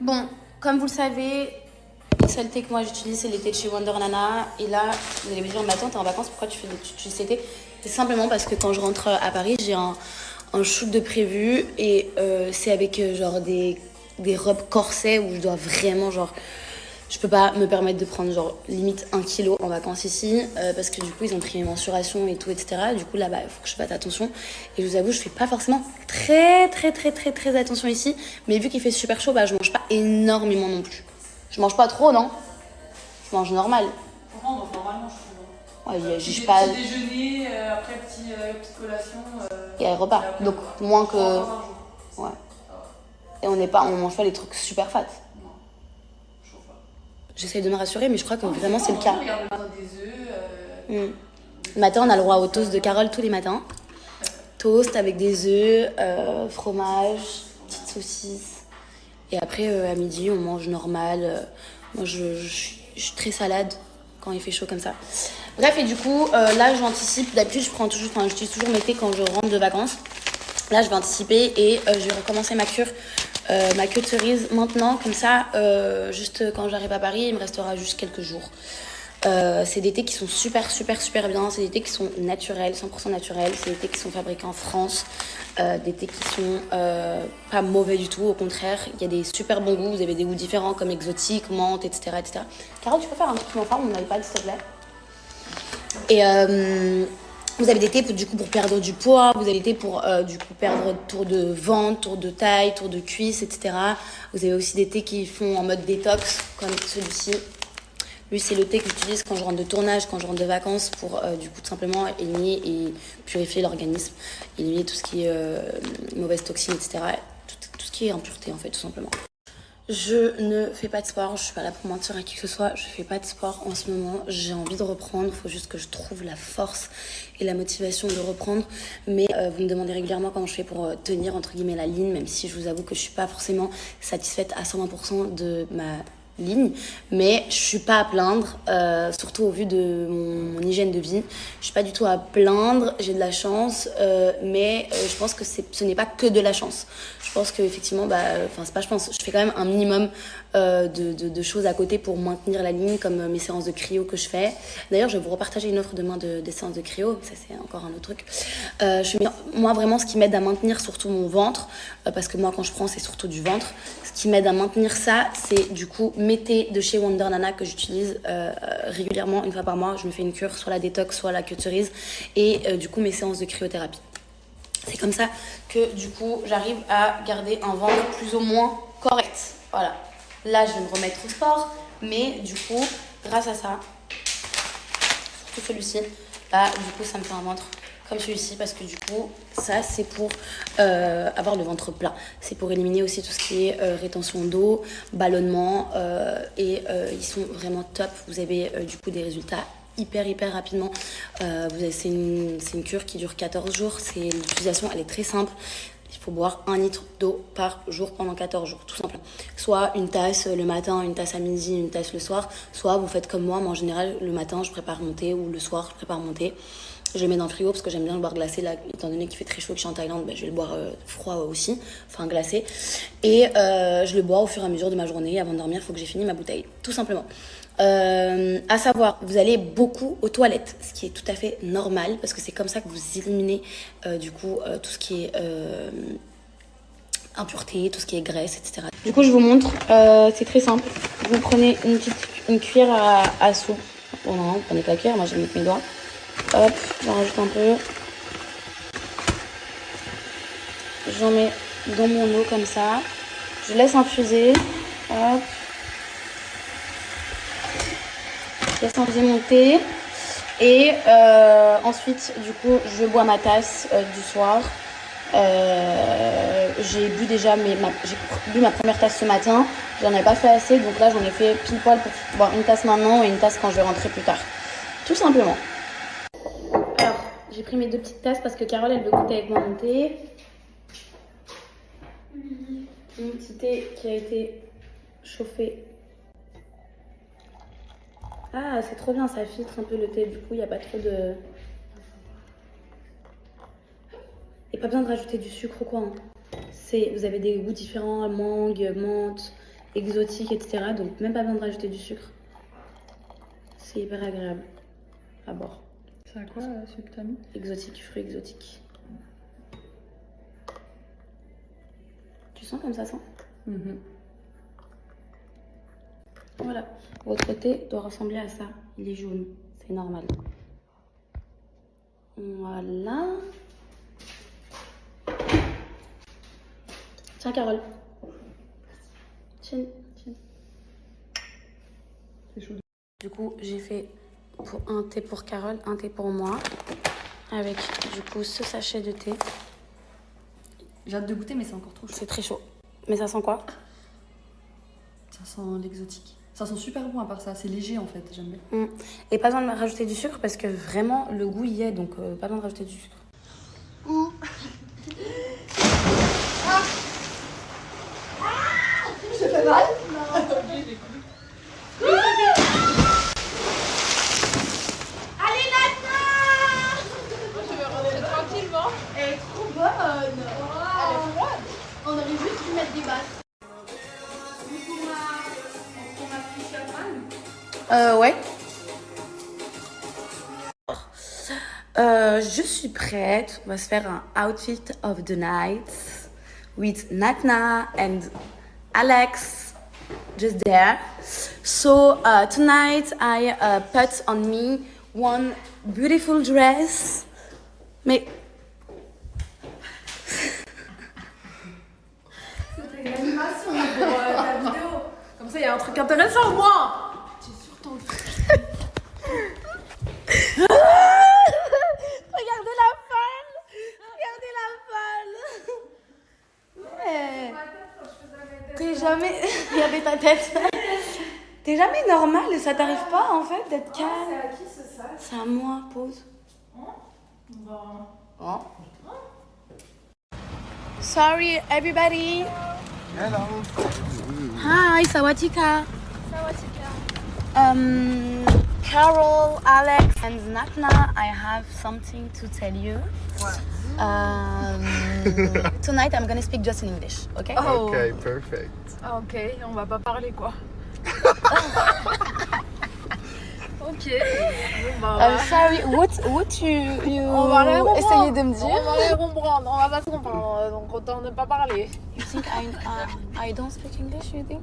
Bon, comme vous le savez, le seul thé que moi j'utilise, c'est les thés de chez Wonder Nana. Et là, vous allez me dire, mais attends, t'es en vacances, pourquoi tu utilises ces thés? C'est simplement parce que quand je rentre à Paris, j'ai un shoot de prévu. Et c'est avec genre des robes corsets où je dois vraiment, genre, je peux pas me permettre de prendre genre limite 1 kilo en vacances ici parce que du coup ils ont pris mes mensurations et tout, etc. Du coup là-bas il faut que je fasse attention et je vous avoue je fais pas forcément très attention ici, mais vu qu'il fait super chaud, bah je mange pas énormément non plus. Je mange pas trop, non? Je mange normal. Franchement, donc normalement, je trouve. Ouais, Petit, j'ai pas. petit déjeuner, après petite collation. Il y a les repas, après, donc moins que. 3 fois par jour. Ouais. Ça va. Et on mange pas les trucs super fat. Non, je trouve pas. J'essaye de me rassurer, mais je crois que Non, vraiment c'est le on cas. regarde le matin des œufs. Le matin, on a le droit au toast de Carole tous les matins. Toast avec des œufs, fromage, petite saucisse. Et après, à midi, on mange normal. Moi, je suis très salade quand il fait chaud comme ça. Bref, et du coup, là, j'anticipe. D'habitude, j'utilise toujours mes thés quand je rentre de vacances. Là, je vais anticiper et je vais recommencer ma cure de cerise maintenant. Comme ça, juste quand j'arrive à Paris, il me restera juste quelques jours. C'est des thés qui sont super bien. C'est des thés qui sont naturels, 100% naturels. C'est des thés qui sont fabriqués en France. Des thés qui sont pas mauvais du tout. Au contraire, il y a des super bons goûts. Vous avez des goûts différents comme exotique, menthe, etc. Carole, tu peux faire un truc en forme, on n'avait pas, s'il te plaît. Et vous avez des thés du coup pour perdre du poids, vous avez des thés pour du coup perdre tour de ventre, tour de taille, tour de cuisse, etc. Vous avez aussi des thés qui font en mode détox, comme celui-ci. Lui, c'est le thé que j'utilise quand je rentre de tournage, quand je rentre de vacances, pour du coup tout simplement éliminer et purifier l'organisme, éliminer tout ce qui est mauvaise toxine, etc. Tout ce qui est impureté en fait, tout simplement. Je ne fais pas de sport, je suis pas là pour mentir à qui que ce soit, je fais pas de sport en ce moment, j'ai envie de reprendre, il faut juste que je trouve la force et la motivation de reprendre, mais vous me demandez régulièrement comment je fais pour tenir entre guillemets la ligne, même si je vous avoue que je suis pas forcément satisfaite à 120% de ma ligne, mais je suis pas à plaindre, surtout au vu de mon hygiène de vie. Je suis pas du tout à plaindre, j'ai de la chance, mais je pense que ce n'est pas que de la chance. Je pense que effectivement, je fais quand même un minimum de choses à côté pour maintenir la ligne, comme mes séances de cryo que je fais. D'ailleurs, je vais vous repartager une offre demain des séances de cryo, ça c'est encore un autre truc. Moi vraiment, ce qui m'aide à maintenir surtout mon ventre, parce que moi quand je prends c'est surtout du ventre, ce qui m'aide à maintenir ça, c'est du coup mes thés de chez Wonder Nana que j'utilise régulièrement, une fois par mois. Je me fais une cure, soit la détox, soit la queue de cerise, et du coup mes séances de cryothérapie. C'est comme ça que du coup j'arrive à garder un ventre plus ou moins correct. Voilà. Là je vais me remettre au sport, mais du coup grâce à ça, surtout celui-ci, là du coup ça me fait un ventre comme celui-ci, parce que du coup ça c'est pour avoir le ventre plat, c'est pour éliminer aussi tout ce qui est rétention d'eau, ballonnement, et ils sont vraiment top. Vous avez du coup des résultats hyper rapidement. C'est une cure qui dure 14 jours. L'utilisation elle est très simple. Il faut boire 1 litre d'eau par jour pendant 14 jours, tout simplement. Soit une tasse le matin, une tasse à midi, une tasse le soir. Soit vous faites comme moi, en général, le matin, je prépare mon thé, ou le soir, je prépare mon thé. Je le mets dans le frigo parce que j'aime bien le boire glacé. Là, étant donné qu'il fait très chaud et que je suis en Thaïlande, je vais le boire froid aussi, enfin glacé. Et je le bois au fur et à mesure de ma journée. Avant de dormir, il faut que j'ai fini ma bouteille, tout simplement. À savoir, vous allez beaucoup aux toilettes, ce qui est tout à fait normal parce que c'est comme ça que vous éliminez du coup tout ce qui est impureté, tout ce qui est graisse, etc. Du coup, je vous montre, c'est très simple. Vous prenez une cuillère à soupe. Bon, non, vous prenez pas la cuillère, moi j'aime mettre mes doigts. Hop, j'en rajoute un peu. J'en mets dans mon eau comme ça. Je laisse infuser. Hop. Je laisse infuser mon thé. Et ensuite, du coup, je bois ma tasse du soir. J'ai bu déjà j'ai bu ma première tasse ce matin. J'en ai pas fait assez, donc là j'en ai fait pile poil pour boire une tasse maintenant et une tasse quand je vais rentrer plus tard. Tout simplement. Alors, j'ai pris mes 2 petites tasses parce que Carole elle veut goûter avec moi mon thé. Mon petit thé qui a été chauffé. Ah, c'est trop bien, ça filtre un peu le thé, du coup il n'y a pas trop de... Et pas besoin de rajouter du sucre ou quoi. Hein. Vous avez des goûts différents, mangue, menthe, exotique, etc. Donc même pas besoin de rajouter du sucre. C'est hyper agréable à boire. C'est à quoi ce que t'as mis? Exotique, fruits exotiques. Tu sens comme ça sent? Voilà. Votre thé doit ressembler à ça. Il est jaune. C'est normal. Voilà. Tiens, Carole. Tiens. C'est chaud. Du coup, j'ai fait pour un thé pour Carole, un thé pour moi. Avec, du coup, ce sachet de thé. J'ai hâte de goûter, mais c'est encore trop chaud. C'est très chaud. Mais ça sent quoi? Ça sent l'exotique. Ça sent super bon à part ça. C'est léger en fait, j'aime bien. Et pas besoin de rajouter du sucre parce que vraiment, le goût y est. Donc, pas besoin de rajouter du sucre. Ça fait mal? Allez, Nana! Je vais rentrer tranquillement. Elle est trop bonne! Elle est froide. On aurait juste dû mettre des basses. Ouais. Je suis prête. On va se faire un outfit of the night with Natna and Alex just there. So tonight I put on me one beautiful dress. Mais C'était une animation pour ta vidéo. Comme ça, il y a un truc intéressant, moi. Tu es sur ton regardez la falle. Regardez la falle. Ouais. T'es jamais... Regardez ta tête. T'es jamais normal, ça t'arrive pas en fait d'être calme. C'est à qui ce sac? C'est à moi, pause. Oh. Sorry everybody. Hello. Hi, Sawatika. Carol, Alex, and Natna, I have something to tell you. Tonight I'm gonna speak just in English, okay? Oh. Okay, perfect. Ah, ok, on va pas parler quoi. Ok. Bon, bah, Sorry, what you on va aller comprendre. essayez de me dire? On va aller comprendre. On va pas se comprendre. Donc autant ne pas parler. You think I don't speak English, you think?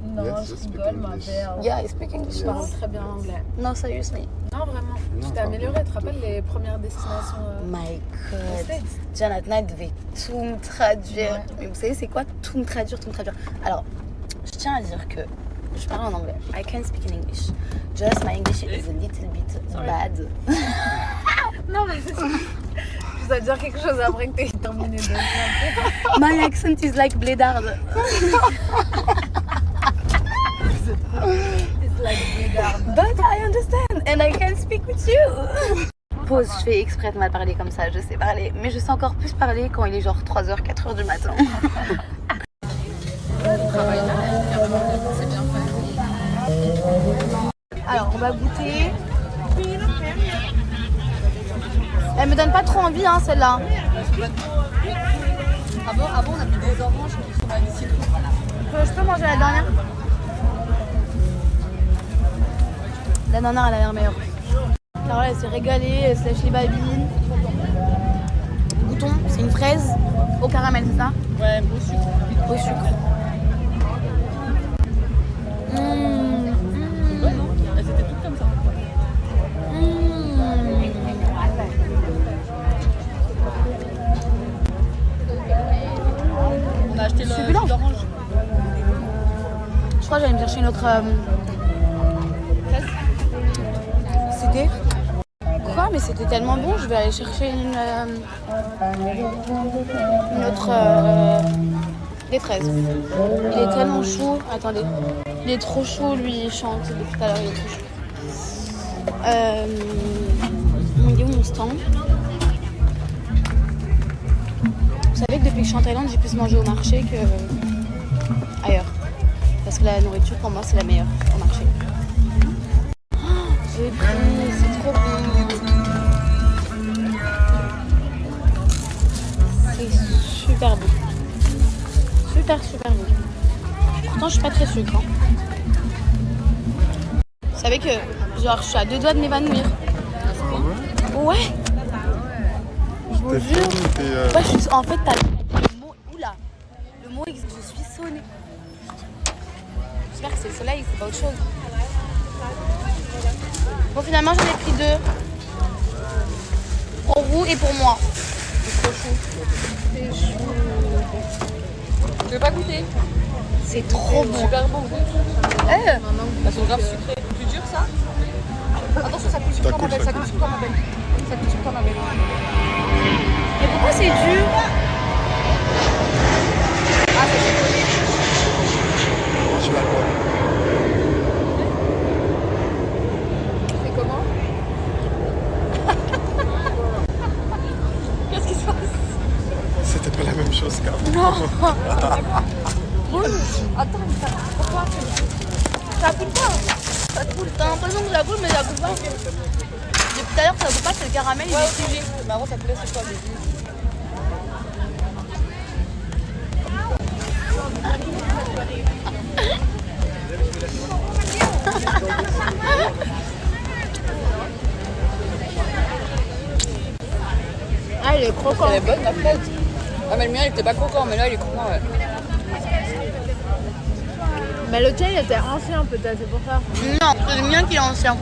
Non, Yes, je you speak rigole, ma English. belle. Yeah, I speak English. Je parle très bien anglais. No, seriously. Non, vraiment. Non, Tu t'es pardon. améliorée. Tu te rappelles les premières destinations My aux God. States? Déjà, Natna devait tout me traduire. Ouais. Mais vous savez, c'est quoi tout me traduire? Alors, je tiens à dire que je parle en anglais. I can speak in English. Just my English is a little bit bad. Non, mais je dois dire quelque chose après que t'aies terminé de chanter. My accent is like blédard. It's like Blédard. But I understand and I can speak with you. Pause, je fais exprès de mal parler comme ça, je sais parler. Mais je sais encore plus parler quand il est genre 3h, 4h du matin. Alors, on va goûter. Elle me donne pas trop envie, hein, celle-là. Avant, on a mis des oranges qui sont magnifiques. Je peux manger la dernière? La dernière, elle a l'air meilleure. Carole, elle s'est régalée, elle se lèche les babines. Goûtons, c'est une fraise au caramel, c'est ça? Ouais, au sucre. Au sucre. Elles étaient toutes comme ça. On a acheté le Succulent. jus d'orange. Je crois que j'allais me chercher une autre. C'était. Quoi? Mais c'était tellement bon, je vais aller chercher une autre. Des fraises. Il est tellement chaud. Attendez. Il est trop chaud, lui, il chante depuis tout à l'heure, il est trop chaud. Il est où mon stand? Vous savez que depuis que je suis en Thaïlande, j'ai plus mangé au marché que ailleurs. Parce que la nourriture, pour moi, c'est la meilleure au marché. Oh, j'ai pris, c'est trop bon. C'est super bon. Super bon. Pourtant, Franchement, je suis pas très sucre. Hein. Vous savez que genre, je suis à 2 doigts de m'évanouir. Ouais. Je vous jure. Ouais, en fait, t'as le mot. Oula. Le mot, je suis sonnée. J'espère que c'est le soleil, c'est pas autre chose. Bon, finalement, j'en ai pris 2. Pour vous et pour moi. C'est trop chou. C'est chou. Tu veux pas goûter? C'est trop bon. Super bon. Eh. Elles sont grave sucrées. Plus dur ça? Attention, ça coule sur toi ma belle. Ça coule sur toi ma belle. Ça coule sur toi ma belle. Mais pourquoi c'est dur? Ah, c'est chaud. C'est comment? Qu'est-ce qui se passe? C'était pas la même chose qu'avant. Non. Attends, pourquoi? Ça coule pas. Ça coule. T'as l'impression que ça coule, mais ça coule pas. Depuis tout à l'heure, ça coule pas, c'est le caramel, il est léger. Mais avant, ça coulait sur toi, bébé. Ah, il est croquant. Elle est bonne la fraise. Ah, mais le mien il était pas croquant, mais là il est croquant, ouais. Mais le tien, il était ancien peut-être, c'est pour ça. Non, c'est le mien qui est ancien.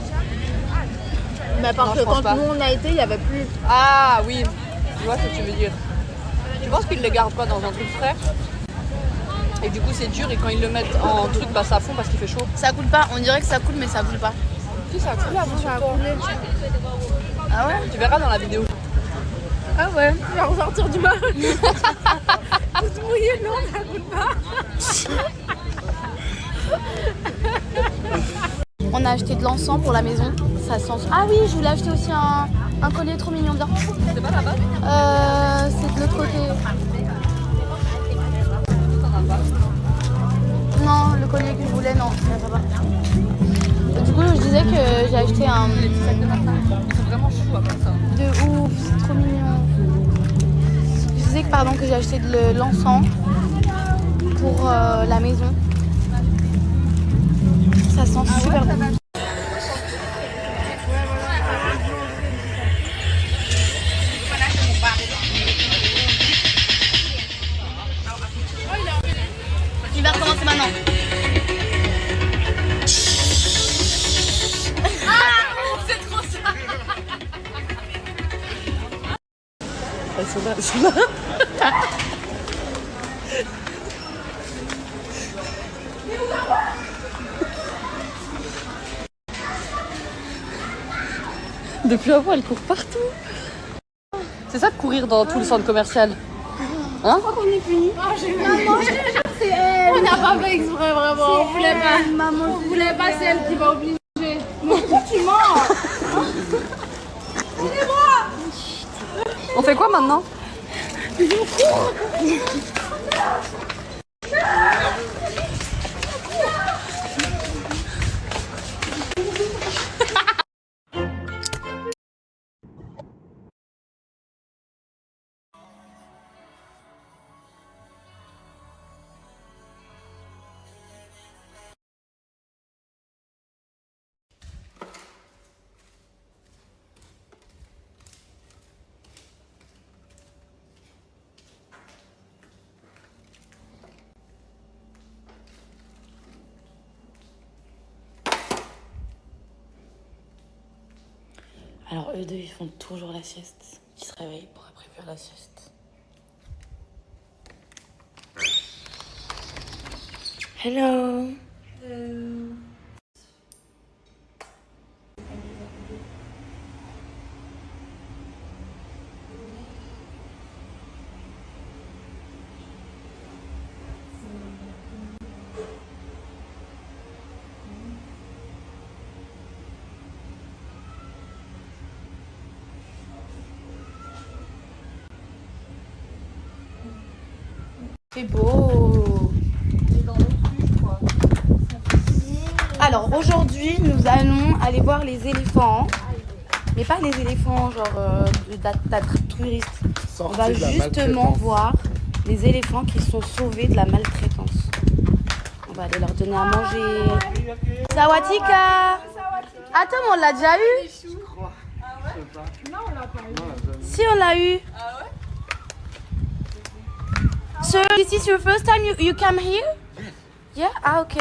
Mais parce Non, que je pense quand pas. nous on a été, il y avait plus. Ah oui, je vois ce que tu veux dire. Tu penses qu'ils les gardent pas dans un truc frais? Et du coup c'est dur et quand ils le mettent en truc, bah ça fond parce qu'il fait chaud. Ça coule pas. On dirait que ça coule, mais ça coule pas. Si ça a coulé avant sur toi. Ah ouais? Tu verras dans la vidéo. Ah ouais. Il va ressortir du mal. Vous se mouillez, non, ça coule pas. On a acheté de l'encens pour la maison. Ça sent. Ah oui, je voulais acheter aussi un collier trop mignon. Viens. C'est pas là-bas? C'est de l'autre côté. Non, le collier que je voulais, non. Ça va pas. Du coup, je disais que j'ai acheté un. Les petits sacs de matin. Ils sont vraiment chou après ça. De ouf, c'est trop mignon. Je disais que j'ai acheté de l'encens pour la maison. Ça sent super bon. Il va recommencer maintenant. C'est trop ça. Elles sont là, elles sont là. Depuis avant, elle court partout. C'est ça de courir dans tout le centre commercial. Hein? On est puni. Maman, c'est elle. On n'a pas fait exprès vraiment. On voulait pas. Maman, On voulait pas, c'est elle qui va obliger. mais pourquoi tu mens? On fait quoi maintenant? Alors eux deux, ils font toujours la sieste. Ils se réveillent pour après faire la sieste. Hello. C'est beau. Alors aujourd'hui, nous allons aller voir les éléphants. Mais pas les éléphants genre touriste. On va justement voir les éléphants qui sont sauvés de la maltraitance. En va aller leur donner à manger. Sawatika. Attends, mais on l'a déjà eu. Si, on l'a eu. So, this is your first time you come here? Yeah? Ah, ok.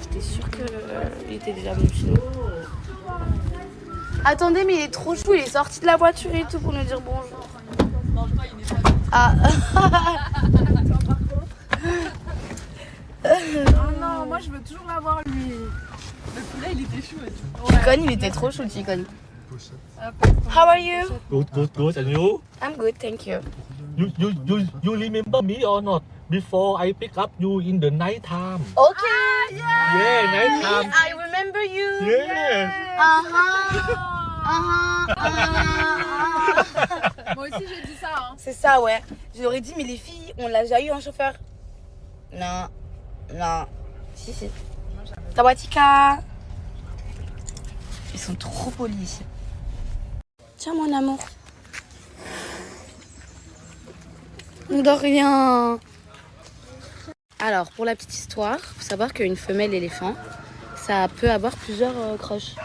J'étais sûre qu'il était déjà venu chez nous. Attendez, mais il est trop chou, il est sorti de la voiture et tout pour nous dire bonjour. Ah. Oh non, moi je veux toujours l'avoir lui. Le poulet, il était chou aussi. Chicon, il était trop chou, Chicon. How are you? Good. And you? I'm good, thank you. You remember me or not? Before I pick up you in the night time. Okay. Yeah, night time. I remember you. Yes. Moi aussi j'ai dit ça. Hein. C'est ça, ouais. Je leur ai dit, mais les filles, on l'a déjà eu en chauffeur. Non. Si. Tawatika. Ils sont trop polis ici. Tiens, mon amour. De rien. Alors, pour la petite histoire, il faut savoir qu'une femelle éléphant, ça peut avoir plusieurs croches.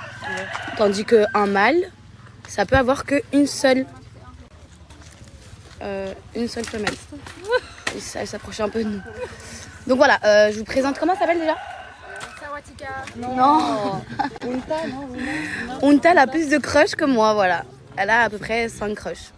Tandis qu'un mâle, ça peut avoir qu'une seule femelle. Elle s'approche un peu de nous. Donc voilà, je vous présente, comment ça s'appelle déjà? Sawatika. Non. Unta, elle a plus de crushs que moi, voilà. Elle a à peu près 5 crushs.